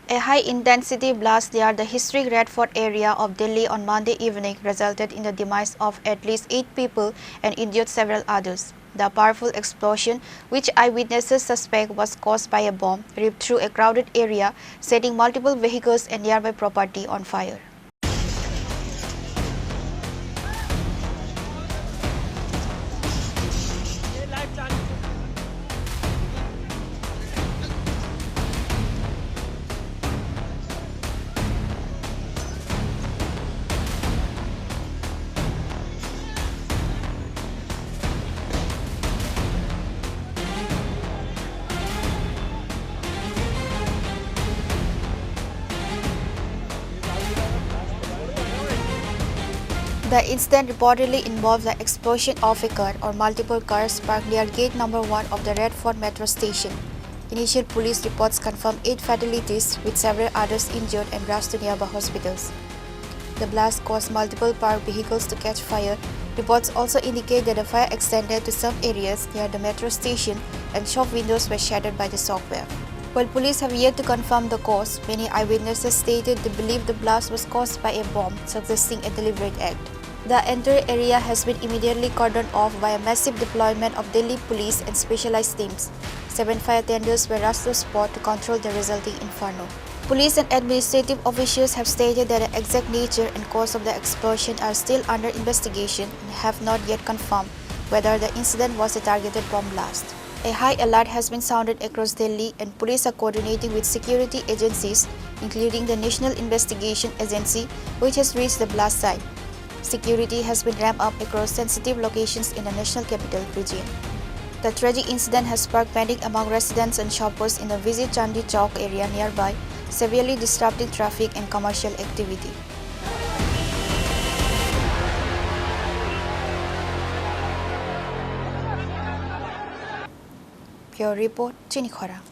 A high-intensity blast near the historic Red Fort area of Delhi on Monday evening resulted in the demise of at least 8 people and injured several others. The powerful explosion, which eyewitnesses suspect was caused by a bomb, ripped through a crowded area, setting multiple vehicles and nearby property on fire. The incident reportedly involved the explosion of a car or multiple cars parked near gate number 1 of the Red Fort metro station. Initial police reports confirmed 8 fatalities, with several others injured and rushed to nearby hospitals. The blast caused multiple parked vehicles to catch fire. Reports also indicate that the fire extended to some areas near the metro station and shop windows were shattered by the shockwave. While police have yet to confirm the cause, many eyewitnesses stated they believe the blast was caused by a bomb, suggesting a deliberate act. The entire area has been immediately cordoned off by a massive deployment of Delhi police and specialized teams. 7 fire tenders were rushed to the spot to control the resulting inferno. Police and administrative officials have stated that the exact nature and cause of the explosion are still under investigation and have not yet confirmed whether the incident was a targeted bomb blast. A high alert has been sounded across Delhi, and police are coordinating with security agencies, including the National Investigation Agency, which has reached the blast site. Security has been ramped up across sensitive locations in the national capital region. The tragic incident has sparked panic among residents and shoppers in the busy Chandi Chowk area nearby, severely disrupting traffic and commercial activity. Pure Report, Chini Khorang.